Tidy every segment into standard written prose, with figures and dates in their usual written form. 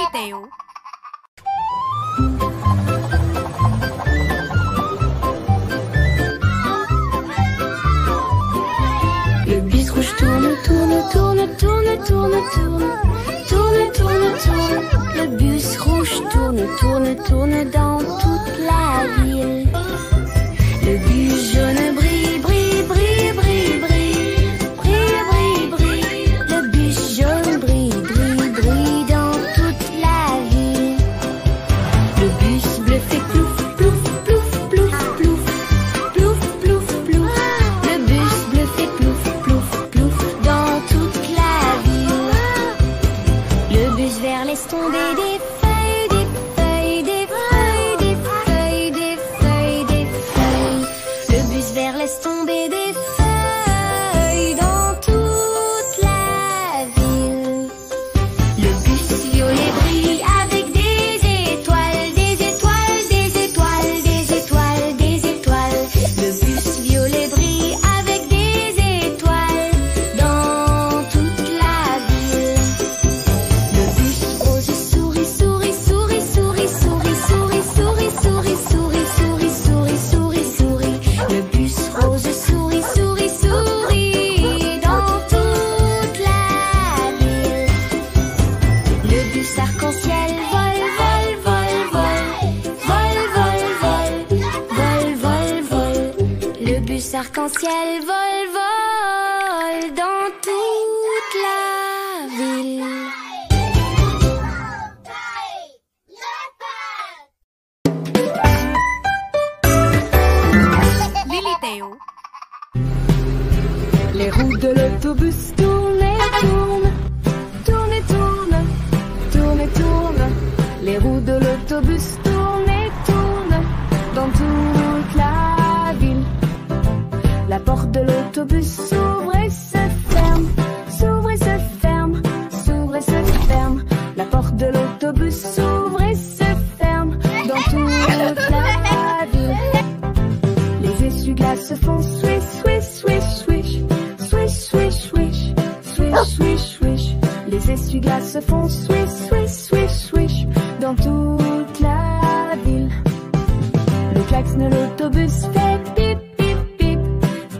Lilitheo. Le bus rouge tourne, tourne, tourne, tourne, tourne, tourne, tourne, tourne, tourne. Le bus rouge tourne, tourne, tourne dans toute la ville. Le bus jaune brille, brille, brille, brille, brille, brille, brille, brille. Le bus jaune brille, brille, brille dans toute la ville. Le bus bleu fait plouf, plouf, plouf, plouf, plouf, plouf, plouf, plouf. Le bus bleu fait plouf, plouf, plouf dans toute la ville. Le bus vert laisse tomber des feuilles, des feuilles, des feuilles, des feuilles, des feuilles, des feuilles. Le bus vert laisse tomber des feuilles dans toute la ville. Le bus violet brille avec des étoiles, des étoiles, des étoiles, des étoiles, des étoiles. Le bus violet brille avec des étoiles dans toute la ville. Le bus rose sourit, sourit, sourit, sourit, sourit, sourit, sourit, sourit, sourit, sourit, sourit, sourit, sourit. Le bus rose sourit, sourit, sourit dans toute la ville. Le bus arc-en-ciel vole, vole, vole, vole, vole, vole, vole, vole, vole. Le bus arc-en-ciel vole, vole dans toute la ville. Lilitheo. Les roues de l'autobus tournent et tournent, tournent et tournent, tournent et tournent. Les roues de l'autobus tournent et tournent dans toute la ville. La porte de l'autobus s'ouvre et se ferme, s'ouvre et se ferme, s'ouvre et se ferme. La porte de l'autobus s'ouvre et se ferme dans toute la ville. Les essuie-glaces se font swish, swish, swish, swish, swish, swish, swish, swish, swish, swish. Les essuie-glaces se font swish, swish, swish, swish dans toute la ville. Le klaxon de l'autobus fait pip, pip, pip,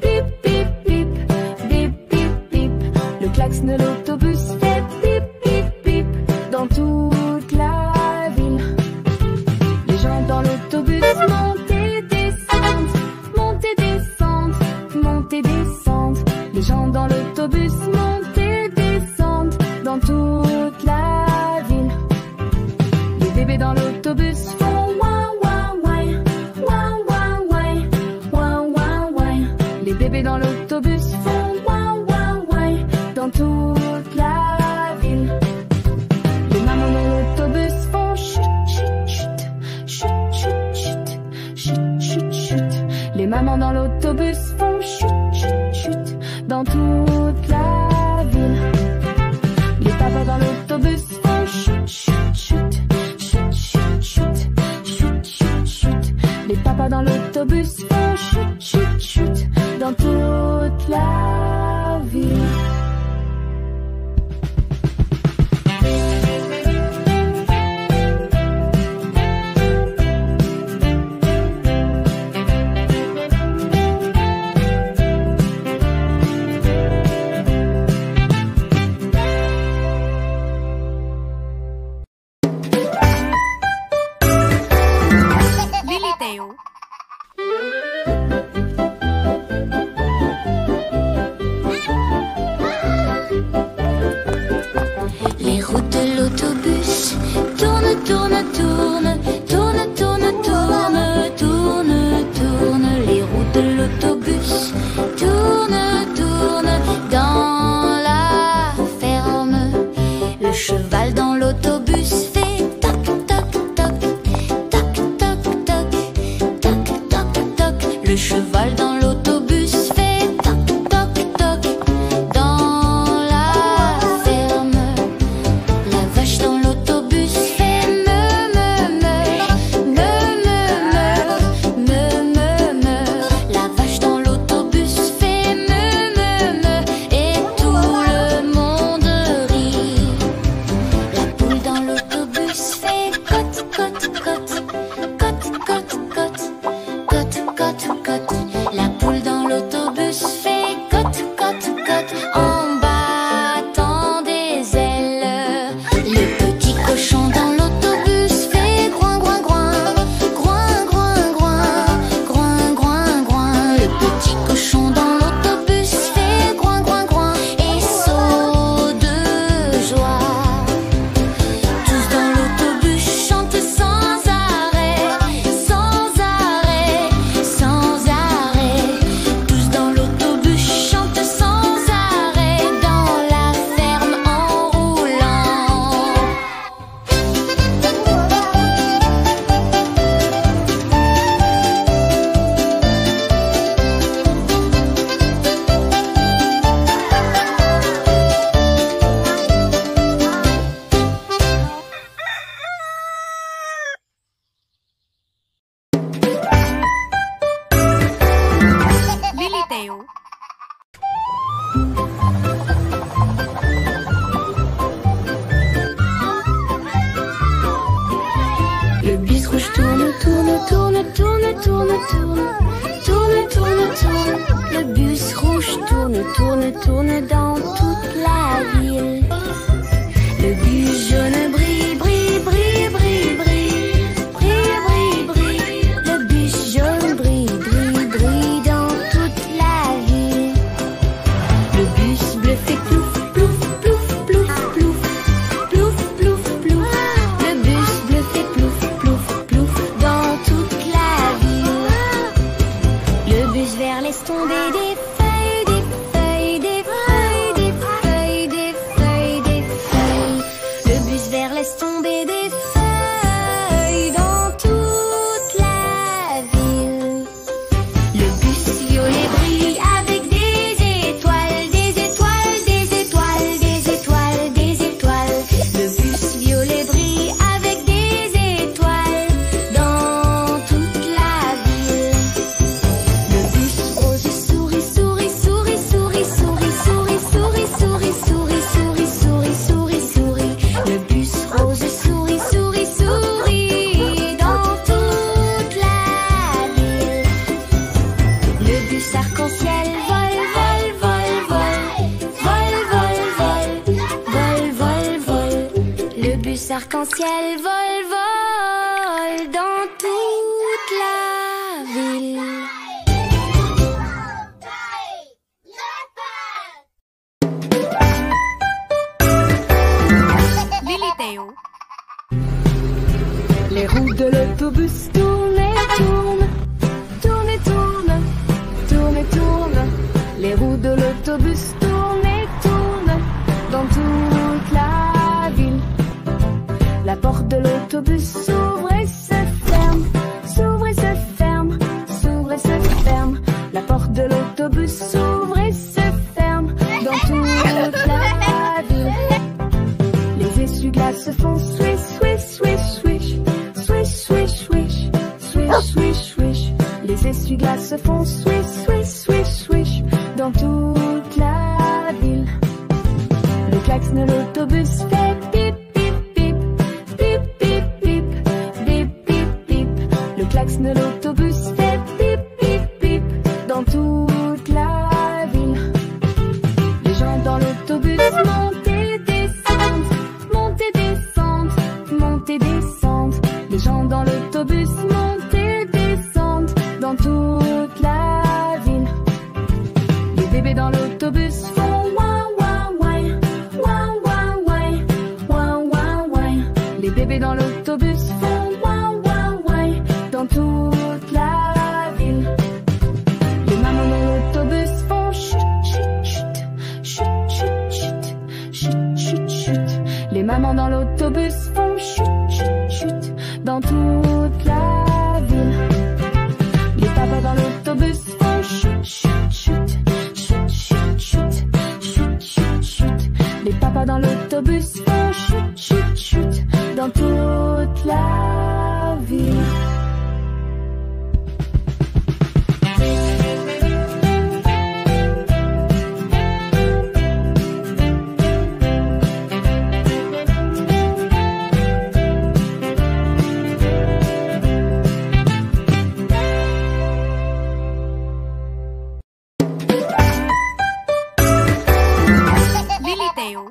pip, pip, pip, pip, pip, pip. Le klaxon de l'autobus fait pip, pip, pip dans toute la ville. Les gens dans l'autobus montent et descendent, montent et descendent, montent et descendent. Les gens dans l'autobus montent et descendent dans toute la ville. Les bébés dans l'autobus font ouin ouin ouin, ouin ouin ouin, ouin ouin ouin. Les bébés dans l'autobus font ouin ouin ouin dans toute la ville. Les mamans dans l'autobus font chut chut chut, chut chut chut, chut chut chut. Les mamans dans l'autobus font chut chut chut dans toute la ville. Les papas dans l'autobus font chut chut chut, chut chut chut, chut chut chut. Les papas dans l'autobus font chut chut chut dans toute la ville. Lilitheo. tourne, tourne dans toute la ville. Le bus jaune brille, brille, brille, brille, brille, brille, brille, brille. Le bus jaune brille, brille, brille dans toute la ville. Le bus bleu fait plouf, plouf, plouf, plouf, plouf, plouf, plouf, plouf. Le bus bleu fait plouf, plouf, plouf dans toute la ville. Le bus vert laisse tomber des feuilles, des feuilles, des feuilles, des feuilles, des feuilles, des feuilles. Le bus vert laisse tomber des feuilles dans toute la ville. Le bus violet brille avec des étoiles, des étoiles, des étoiles, des étoiles, des étoiles. Le bus violet brille avec des étoiles dans toute la ville. Le bus rose sourit, sourit, sourit, sourit, sourit, sourit, sourit, sourit, sourit, sourit, sourit, sourit, sourit. Le bus rose sourit, sourit, sourit dans toute la ville. Le bus arc-en-ciel vole, vole, vole, vole, vole, vole, vole, vole, vole. Le bus arc-en-ciel vole, vole dans toute la ville. Billy Théo. Les roues de l'autobus tournent et tournent, tournent et tournent, tournent et tournent. Les roues de l'autobus tournent et tournent dans toute la ville. La porte de l'autobus s'ouvre et se ferme, s'ouvre et se ferme, s'ouvre et se ferme. La porte de l'autobus s'ouvre et se ferme dans toute la ville. Les essuie-glaces se font swish, swish, swish, swish, swish, swish, swish, swish, swish, swish. Les essuie-glaces se font swish, swish, swish, swish dans toute la ville. Le klaxon de l'autobus fait pip, pip, pip, pip, pip, pip, pip, pip, pip. Le klaxon de l'autobus fait pip, pip, pip dans toute la ville. Les gens dans l'autobus montent et descendent, montent et descendent, montent et descendent. Les gens dans l'autobus montent et descendent dans toute la ville. Les bébés dans l'autobus font ouin ouin ouin, ouin ouin ouin, ouin ouin ouin. Les bébés dans l'autobus font ouin ouin ouin dans toute la ville. Les mamans dans l'autobus font chut chut chut, chut chut chut, chut chut chut. Les mamans dans l'autobus font chut chut chut dans toute la ville. Les papas dans l'autobus font chut chut chut, chut chut chut, chut chut chut. Les papas dans l'autobus font chut chut chut dans toute la ville. Billy Théo.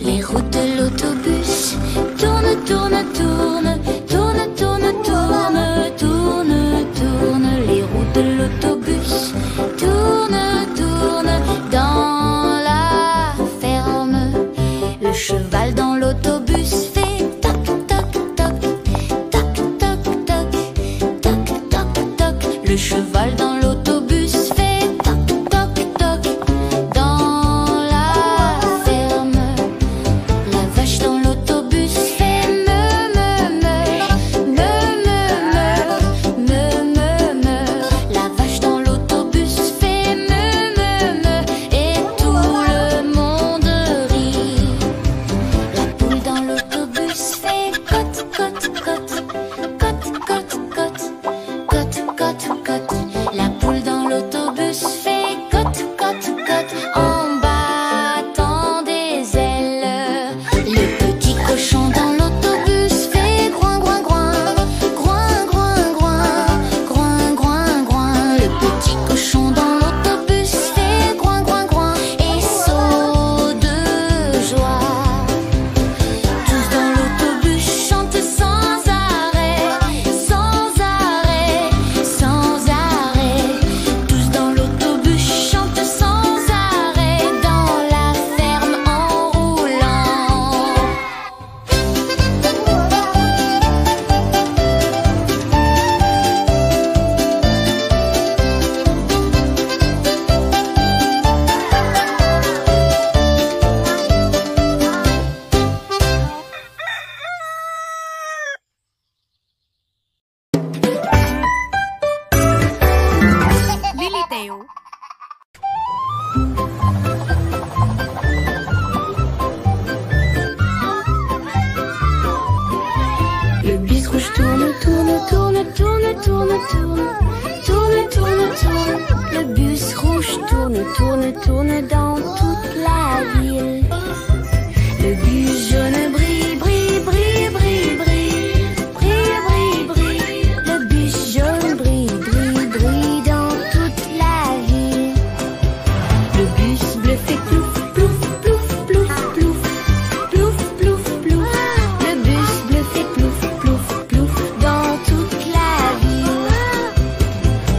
Les routes de l'autobus tournent, tournent, tournent, tournent, tournent, tournent, tournent, tournent. Les routes de l'autobus tournent, tournent dans la ferme. Le cheval dans l'autobus fait toc, toc, toc, toc, toc, toc, toc, toc, toc. Le cheval dans l'autobus fait toc, toc, toc dans la ferme. La vache dans l'autobus fait me, me, me, me, me, me, me, me. La vache dans l'autobus fait me, me, et tout le monde rit. La poule dans l'autobus fait cote, cote, cote, cote, cote, cote, cote, cote, cote. La Lili-Théo. Le bus rouge tourne, tourne, tourne, tourne, tourne, tourne, tourne, tourne, tourne. Le bus rouge tourne, tourne, tourne dans toute la ville. Le bus jaune brille, brille, brille, brille, brille, brille, brille, brille. Le bus jaune brille, brille, brille dans toute la ville. Le bus bleu fait plouf, plouf, plouf, plouf, plouf, plouf, plouf, plouf. Le bus bleu fait plouf, plouf, plouf dans toute la ville.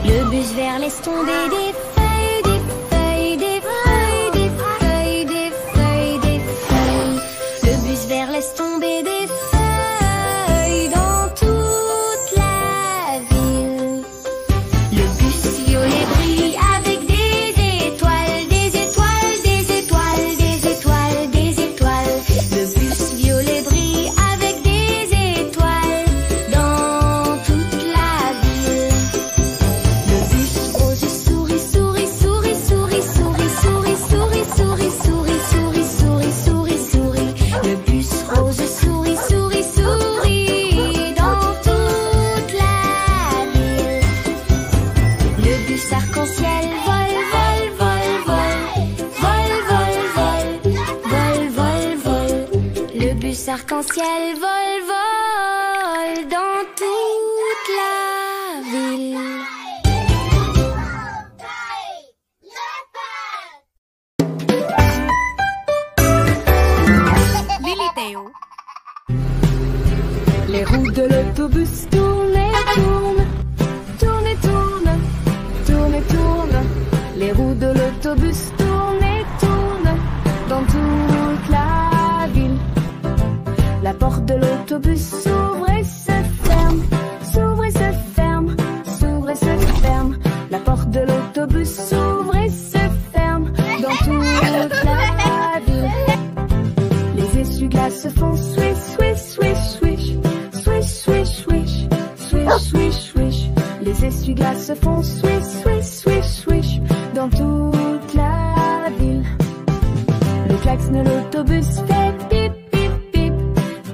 Le bus vert laisse tomber des feuilles, des feuilles, des feuilles, des feuilles, des feuilles, des feuilles. Le bus vert laisse tomber des feuilles dans toute la ville. Le bus violet brille avec des étoiles, des étoiles, des étoiles, des étoiles, des étoiles. Le bus violet brille avec des étoiles dans toute la ville. Le bus rose sourit, sourit, sourit, sourit, sourit, sourit, sourit, sourit, sourit, sourit, sourit, sourit, sourit. Le bus rose sourit, sourit, sourit dans toute la ville. Le bus arc-en-ciel vole, vole, vole, vole, vole, vole, vole, vole, vole. Le bus arc-en-ciel vole, vole dans toute la ville. Lili-Théo. Les roues de l'autobus tournent et tournent, tournent et tournent, tournent et tournent. Les roues de l'autobus tournent et tournent dans toute la ville. La porte de l'autobus s'ouvre et se ferme, s'ouvre et se ferme, s'ouvre et se ferme. La porte de l'autobus s'ouvre et se ferme dans toute la ville. Les essuie-glaces se font swish, swish, swish, swish, swish, swish, swish, swish, swish, swish. Les essuie-glaces se font swish, swish, swish, swish dans toute la ville. Le klaxon de l'autobus fait pip, pip, pip,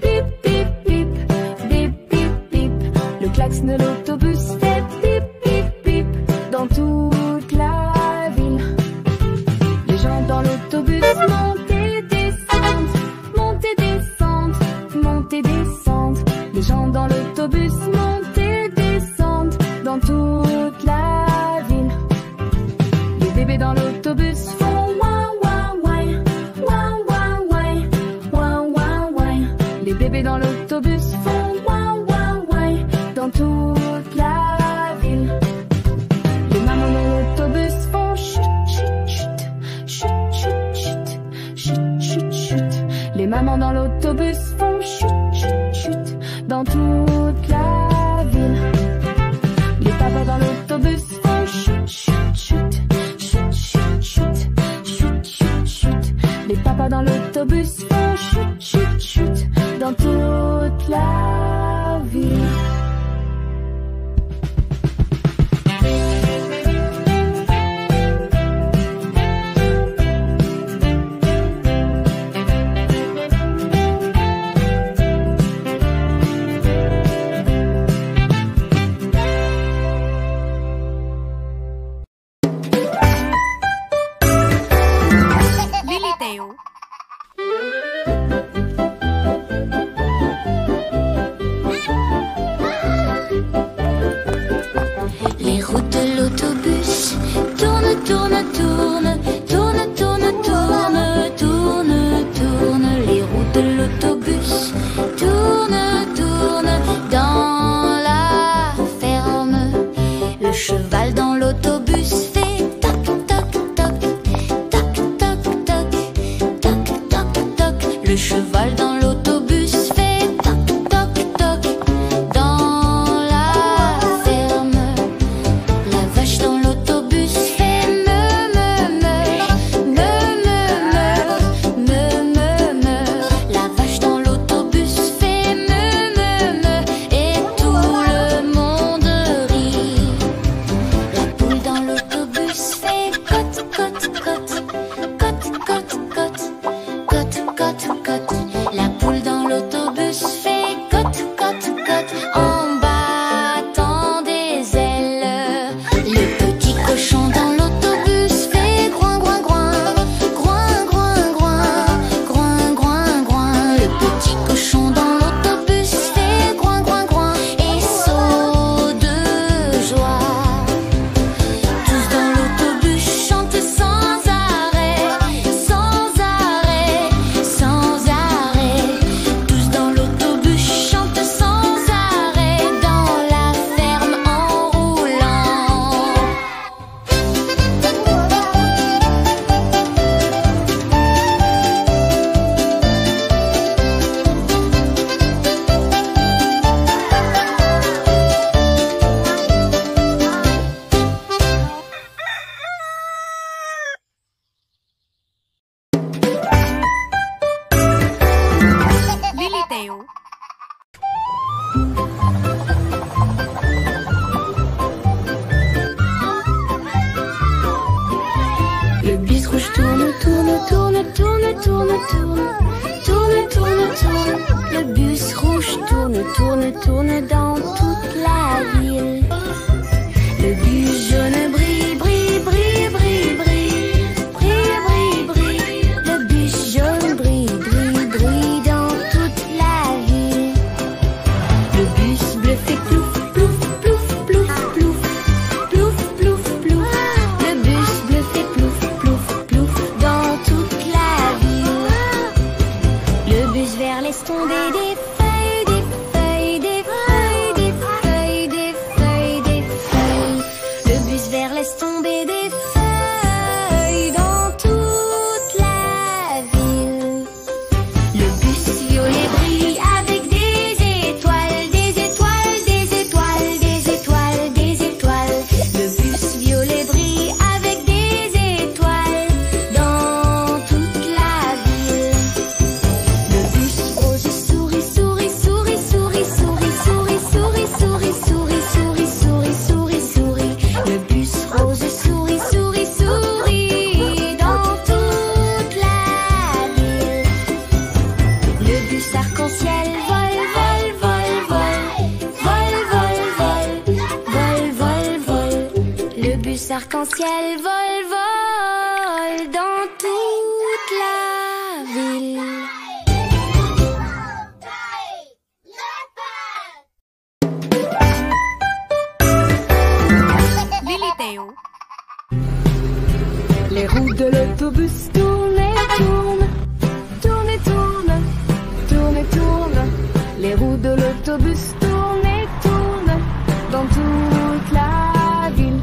pip, pip, pip, pip, pip, pip. Le klaxon de l'autobus fait pip, pip, pip dans toute la ville. Les gens dans l'autobus montent et descendent, montent et descendent, montent et descendent. Les gens dans l'autobus montent et descendent dans toute la ville. Les bébés dans l'autobus font ouin ouin ouin, ouin ouin ouin, ouin ouin ouin. Les bébés dans l'autobus font ouin ouin ouin dans toute la ville. Les mamans dans l'autobus font chut chut chut, chut chut chut, chut chut chut. Les mamans dans l'autobus font chut chut chut dans toute la ville. Les papas dans l'autobus font chut chut chut, chut chut chut, chut chut chut. Les papas dans l'autobus font chut chut chut dans toute la ville. Lili-Théo. Les routes de l'autobus tournent, tournent, tournent, tournent, tournent, tournent, tournent, tournent. Les routes de l'autobus tournent, tournent dans la ferme. Le cheval dans l'autobus fait toc, toc, toc, toc, toc, toc, toc, toc, toc. Le cheval dans l'autobus fait toc, toc, toc dans la ferme. La vache dans l'autobus fait me, me, me, me, me, me, me, me. La vache dans l'autobus fait me, me, me. Et tout le monde rit. arcs-en-ciel volent, volent dans toute la ville. Lily Théo. Les roues de l'autobus tournent et tournent, tournent et tournent, tournent et tournent. Les roues de l'autobus tournent et tournent dans toute la ville.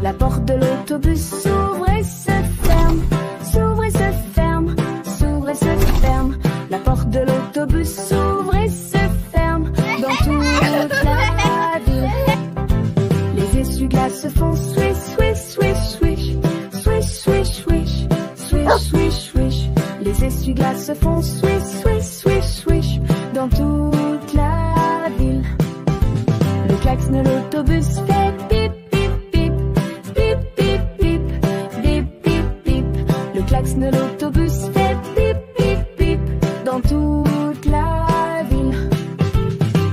La porte de l'autobus s'ouvre et se ferme, s'ouvre et se ferme, s'ouvre et se ferme. La porte de l'autobus s'ouvre et se ferme dans toute la ville. Les essuie-glaces se font swish, swish, swish, swish, swish, swish, swish, swish, swish, swish. Les essuie-glaces se font swish, swish, swish, swish dans toute la ville. Le klaxon de l'autobus fait pip, pip, pip, pip, pip, pip, pip, pip, pip. Le klaxon de l'autobus fait pip, pip, pip dans toute la ville.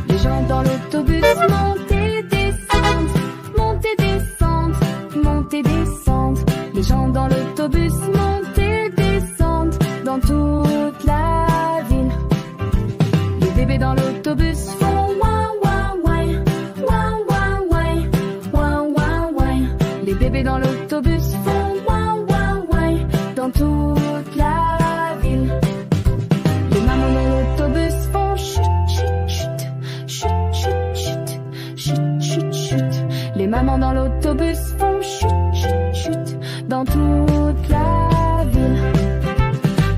Les gens dans l'autobus montent et descendent, montent et descendent, montent et descendent. Les gens dans l'autobus montent et descendent dans toute la ville. Les bébés dans l'autobus font ouin ouin ouin, ouin ouin ouin, ouin ouin ouin. Les bébés dans l'autobus font ouin ouin ouin dans toute la ville. Les mamans dans l'autobus font chut chut chut, chut chut chut, chut chut chut. Les mamans dans l'autobus font chut chut chut dans toute la ville.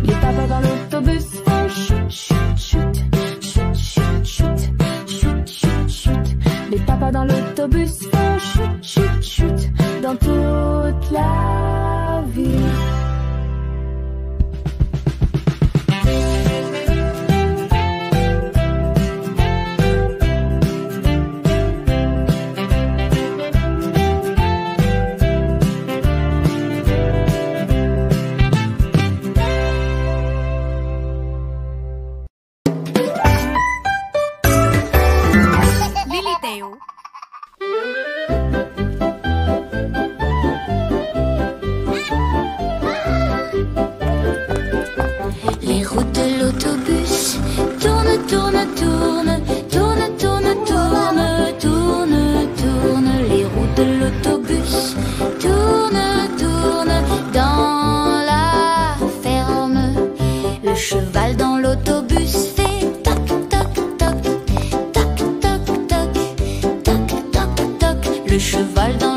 Les papas dans l'autobus font chut chut chut, chut chut chut, chut chut chut. Les papas dans l'autobus font chut chut chut dans toute la ville. Lily Théo. Les routes de l'autobus tournent, tournent, tournent, tournent, tournent, tournent, tournent, tournent. Les routes de l'autobus tournent, tournent dans la ferme. Le cheval dans l'autobus fait toc, toc, toc, toc, toc, toc, toc, toc, toc. Le cheval dans